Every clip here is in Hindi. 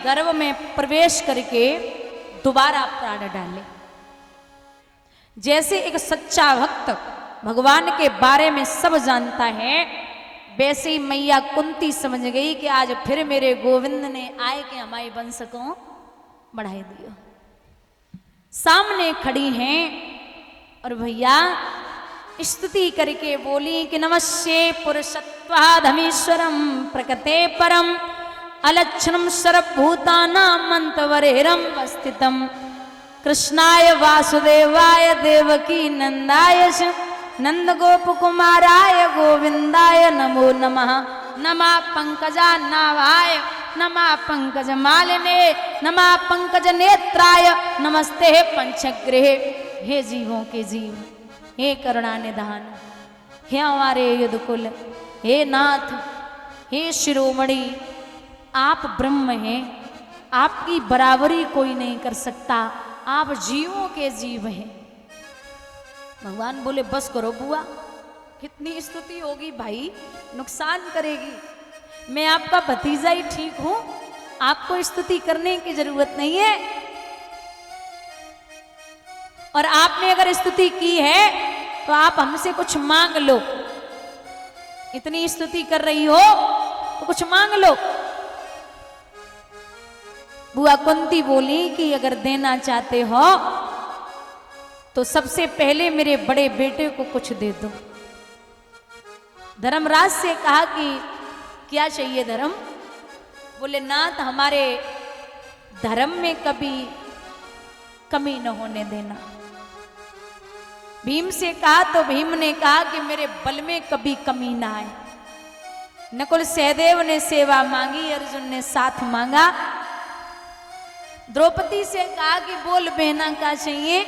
गर्भ में प्रवेश करके दोबारा प्राण डाले। जैसे एक सच्चा भक्त भगवान के बारे में सब जानता है, वैसे ही मैया कुंती समझ गई कि आज फिर मेरे गोविंद ने आए कि हमारे वंश को बढ़ाई दियो। सामने खड़ी हैं और भैया स्तुति करके बोली कि नमस्ते पुरुषत्वाधमीश्वरम प्रकृते परम अलक्षणम सर्वभूतानां मंतवरेरम वस्थितम कृष्णाय वासुदेवाय देवकी नंदाय नंद गोप कुमाराय गोविंदाय नमो नमः। नमः पंकजानाभाय नमः पंकज मालिने नमः पंकज नेत्राय नमस्ते पंचग्रहे। हे जीवों के जीव, हे करुणा निधान, हे हमारे युद्धकुल, हे नाथ, हे शिरोमणि, आप ब्रह्म हैं, आपकी बराबरी कोई नहीं कर सकता, आप जीवों के जीव हैं। भगवान बोले बस करो बुआ, कितनी स्तुति होगी भाई, नुकसान करेगी। मैं आपका भतीजा ही ठीक हूं, आपको स्तुति करने की जरूरत नहीं है। और आपने अगर स्तुति की है तो आप हमसे कुछ मांग लो। इतनी स्तुति कर रही हो तो कुछ मांग लो। बुआ कुंती बोली कि अगर देना चाहते हो तो सबसे पहले मेरे बड़े बेटे को कुछ दे दो। धर्मराज से कहा कि क्या चाहिए धर्म? बोले नाथ हमारे धर्म में कभी कमी न होने देना। भीम से कहा तो भीम ने कहा कि मेरे बल में कभी कमी ना आए। नकुल सहदेव ने सेवा मांगी, अर्जुन ने साथ मांगा। द्रौपदी से कहा कि बोल बहना क्या चाहिए?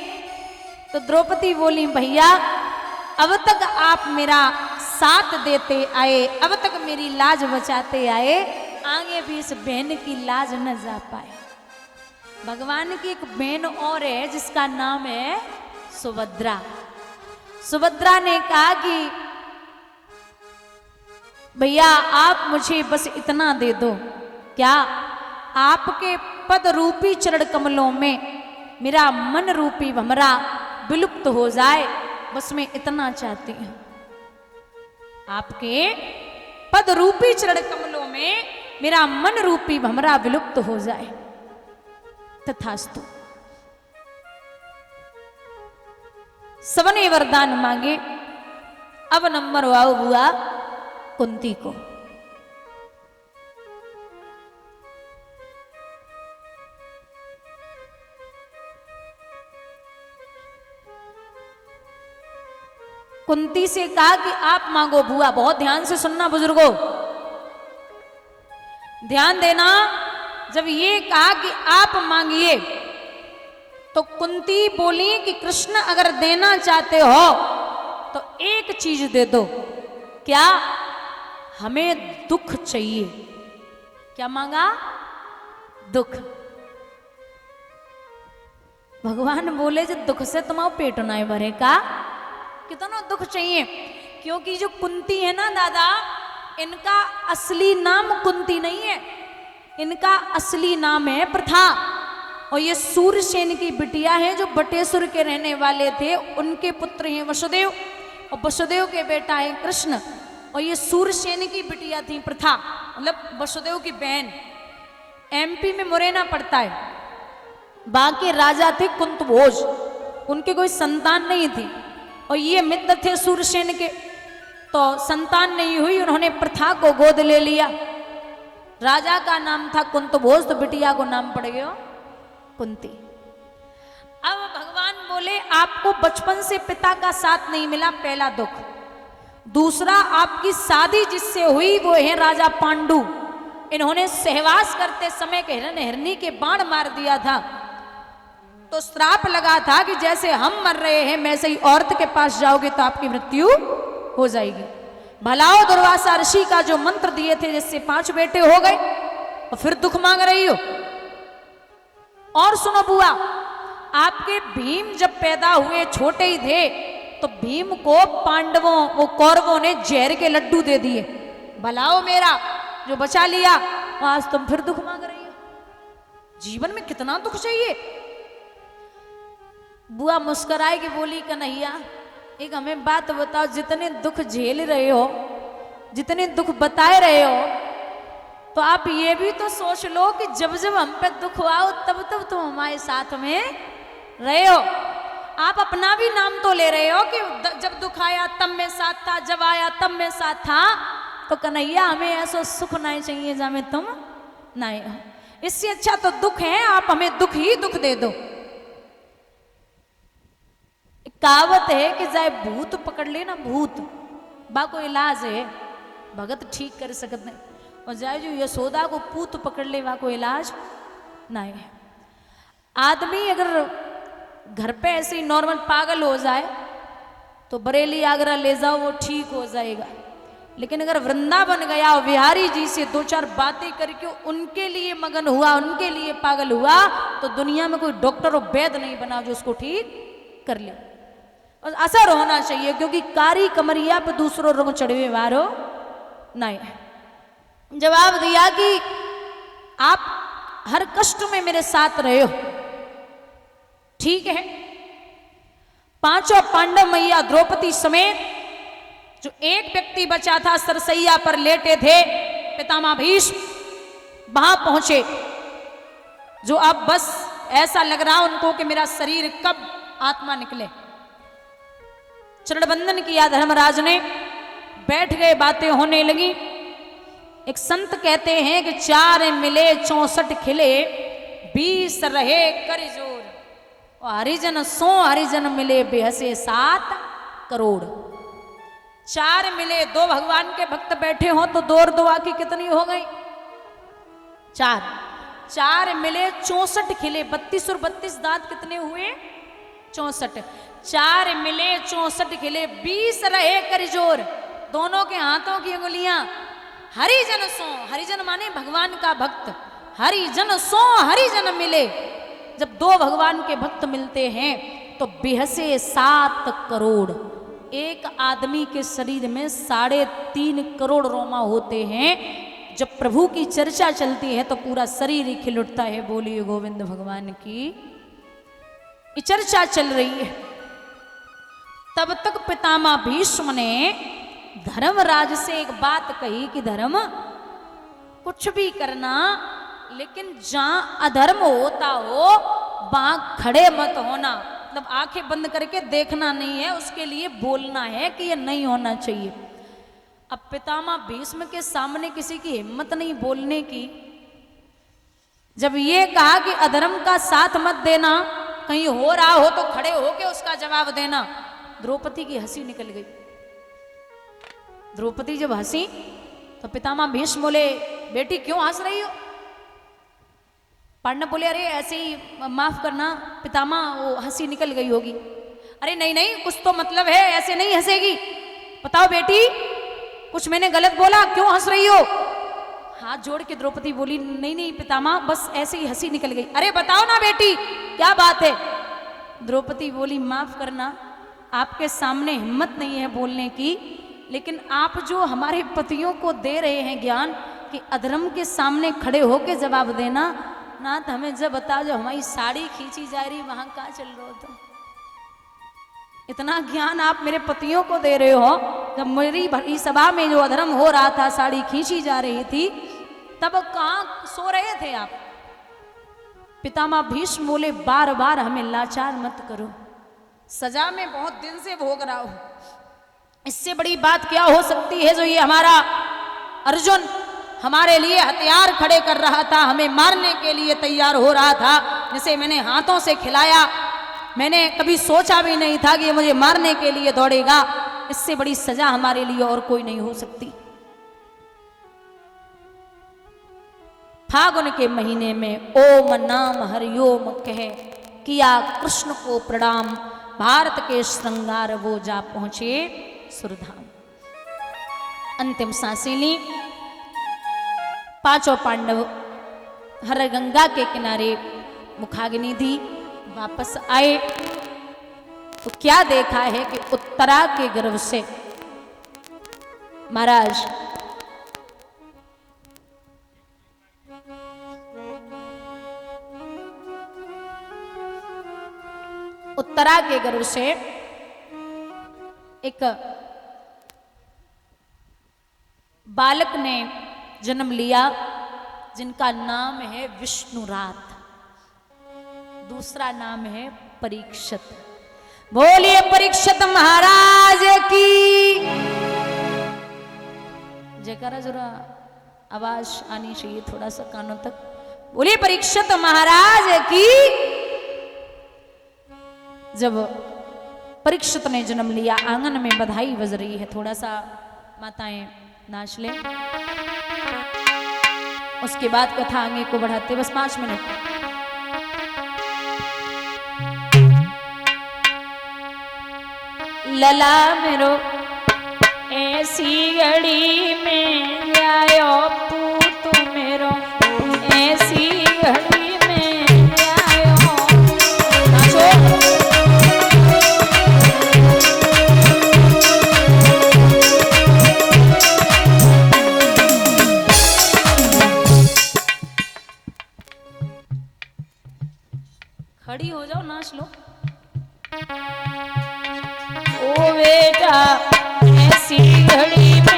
तो द्रौपदी बोली भैया अब तक आप मेरा साथ देते आए, अब तक मेरी लाज बचाते आए, आगे भी इस बहन की लाज न जा पाए। भगवान की एक बहन और है जिसका नाम है सुभद्रा। सुभद्रा ने कहा कि भैया आप मुझे बस इतना दे दो, क्या आपके पद रूपी चरण कमलों में मेरा मन रूपी भमरा विलुप्त हो जाए, बस मैं इतना चाहती हूं। आपके पद रूपी चरण कमलों में मेरा मन रूपी भमरा विलुप्त हो जाए। तथास्तु। सबने वरदान मांगे। अब नंबर आओ बुआ कुंती को। कुंती से कहा कि आप मांगो बुआ। बहुत ध्यान से सुनना बुजुर्गों, ध्यान देना। जब ये कहा कि आप मांगिए तो कुंती बोली कि कृष्ण अगर देना चाहते हो तो एक चीज दे दो। क्या? हमें दुख चाहिए। क्या मांगा? दुख। भगवान बोले जो दुख से तुम्हारा पेट ना भरे का, कितना दुख चाहिए? क्योंकि जो कुंती है ना दादा, इनका असली नाम कुंती नहीं है, इनका असली नाम है प्रथा। और ये सूरसेन की बिटिया है जो बटेश्वर के रहने वाले थे, उनके पुत्र हैं वसुदेव, और वसुदेव के बेटा है कृष्ण। और ये सूरसेन की बिटिया थी प्रथा, मतलब वसुदेव की बहन। एमपी में मुरैना पड़ता है। बाकी राजा थे कुंतभोज, उनके कोई संतान नहीं थी। और ये मित्र थे सूरसेन के, तो संतान नहीं हुई, उन्होंने प्रथा को गोद ले लिया। राजा का नाम था कुंतभोज, तो बिटिया को नाम पड़ गया कुंती। अब भगवान बोले आपको बचपन से पिता का साथ नहीं मिला, पहला दुख। दूसरा, आपकी शादी जिससे हुई वो है राजा पांडु। इन्होंने सहवास करते समय हिरण हिरनी के बाण मार दिया था, तो श्राप लगा था कि जैसे हम मर रहे हैं वैसे ही औरत के पास जाओगे तो आपकी मृत्यु हो जाएगी। भलाओ दुर्वासा ऋषि का जो मंत्र दिए थे जिससे 5 बेटे हो गए, और फिर दुख मांग रही हो। और सुनो बुआ, आपके भीम जब पैदा हुए छोटे ही थे तो भीम को पांडवों वो कौरवों ने जहर के लड्डू दे दिए। भलाओ मेरा जो बचा लिया, आज तुम फिर दुख मांग रही हो। जीवन में कितना दुख चाहिए। बुआ मुस्कुराई कि बोली कन्हैया एक हमें बात बताओ, जितने दुख झेल रहे हो, जितने दुख बताए रहे हो, तो आप ये भी तो सोच लो कि जब जब हम पे दुख आओ तब तब तुम हमारे साथ में रहे हो। आप अपना भी नाम तो ले रहे हो कि जब दुख आया तब मैं साथ था, जब आया तब मैं साथ था। तो कन्हैया हमें ऐसा सुख नहीं चाहिए जहाँ तुम नहीं हो। इससे अच्छा तो दुख है, आप हमें दुख ही दुख दे दो। कहावत है कि जाए भूत पकड़ ले ना भूत, बा को इलाज है, भगत ठीक कर सकते नहीं। और जाए जो यशोदा को पूत पकड़ ले वहां को इलाज नहीं है। आदमी अगर घर पे ऐसे ही नॉर्मल पागल हो जाए तो बरेली आगरा ले जाओ वो ठीक हो जाएगा, लेकिन अगर वृंदावन गया और बिहारी जी से दो चार बातें करके उनके लिए मगन हुआ, उनके लिए पागल हुआ, तो दुनिया में कोई डॉक्टर और वैद्य नहीं बना जो उसको ठीक कर ले। और असर होना चाहिए, क्योंकि कारी कमरिया पे दूसरों रंग चढ़वे वारो नहीं। जवाब दिया कि आप हर कष्ट में मेरे साथ रहे हो, ठीक है। पांचों पांडव मैया द्रौपदी समेत जो एक व्यक्ति बचा था सरसैया पर लेटे थे, पितामह भीष्म वहां पहुंचे, जो अब बस ऐसा लग रहा उनको कि मेरा शरीर कब आत्मा निकले। चरण बंदन किया धर्मराज ने, बैठ गए, बातें होने लगी। एक संत कहते हैं कि 4 मिले 64 खिले, 20 रहे कर जोर, और हरिजन 100 हरिजन मिले बेहसे 7 करोड़। 4 मिले, 2 भगवान के भक्त बैठे हो तो 2 और 2 आकी कितनी हो गई? 4। 4 मिले 64 खिले, 32 और 32 दांत कितने हुए? 64। 4 मिले 64 खिले, 20 रहे कर जोर, दोनों के हाथों की अंगुलियां। हरिजन 100, हरिजन माने भगवान का भक्त, हरिजन 100 हरिजन मिले। जब 2 भगवान के भक्त मिलते हैं तो बेहसे 7 करोड़। एक आदमी के शरीर में 3.5 करोड़ रोमा होते हैं। जब प्रभु की चर्चा चलती है तो पूरा शरीर ही खिल उठता है। बोलिए गोविंद भगवान की चर्चा चल रही है। तब तक पितामह भीष्म ने धर्मराज से एक बात कही कि धर्म कुछ भी करना, लेकिन जहां अधर्म होता हो वहां खड़े मत होना। मतलब आंखें बंद करके देखना नहीं है, उसके लिए बोलना है कि ये नहीं होना चाहिए। अब पितामह भीष्म के सामने किसी की हिम्मत नहीं बोलने की। जब ये कहा कि अधर्म का साथ मत देना, कहीं हो रहा हो तो खड़े होके उसका जवाब देना, द्रौपदी की हंसी निकल गई। द्रौपदी जब हंसी तो पितामह भीष्म बोले, बेटी क्यों हंस रही हो? पांडव बोले, अरे ऐसे ही माफ करना पितामह, वो हंसी निकल गई होगी। अरे नहीं नहीं, कुछ तो मतलब है, ऐसे नहीं हंसेगी। बताओ बेटी, कुछ मैंने गलत बोला? क्यों हंस रही हो? हाथ जोड़ के द्रौपदी बोली, नहीं नहीं पितामह, बस ऐसे ही हंसी निकल गई। अरे बताओ ना बेटी, क्या बात है? द्रौपदी बोली, माफ करना, आपके सामने हिम्मत नहीं है बोलने की, लेकिन आप जो हमारे पतियों को दे रहे हैं ज्ञान कि अधर्म के सामने खड़े होके जवाब देना, ना तो हमें जब बता, जो हमारी साड़ी खींची जा रही वहां कहाँ चल रहे हो तुम? इतना ज्ञान आप मेरे पतियों को दे रहे हो, जब मेरी भरी सभा में जो अधर्म हो रहा था, साड़ी खींची जा रही थी, तब कहाँ सो रहे थे आप? पितामह भीष्म बोले, बार बार हमें लाचार मत करो, सजा में बहुत दिन से भोग रहा हूं, इससे बड़ी बात क्या हो सकती है जो ये हमारा अर्जुन हमारे लिए हथियार खड़े कर रहा था, हमें मारने के लिए तैयार हो रहा था, जिसे मैंने हाथों से खिलाया, मैंने कभी सोचा भी नहीं था कि ये मुझे मारने के लिए दौड़ेगा। इससे बड़ी सजा हमारे लिए और कोई नहीं हो सकती। फागुन के महीने में ओम नाम हरिओम कह, किया कृष्ण को प्रणाम, भारत के श्रृंगार वो जा पहुंचे सुरधाम। अंतिम सांसें ली। 5 पांडव हर गंगा के किनारे मुखाग्नि दी, वापस आए तो क्या देखा है कि उत्तरा के गर्भ से महाराज उत्तरा के गर्भ से एक बालक ने जन्म लिया जिनका नाम है विष्णुरात, दूसरा नाम है परीक्षित। बोलिए परीक्षित महाराज की जयकारा, जरा आवाज आनी चाहिए थोड़ा सा कानों तक। बोलिए परीक्षित महाराज की। जब परीक्षित ने जन्म लिया, आंगन में बधाई बज रही है, थोड़ा सा माताएं नाच ले, उसके बाद कथा आगे को बढ़ाते, बस 5 मिनट। लला मेरो ऐसी घड़ी में आयो पूत मेरो, ऐसी घड़ी में आयो। नाचो। खड़ी हो जाओ, नाच लो। ओ बेटा ऐसी घड़ी में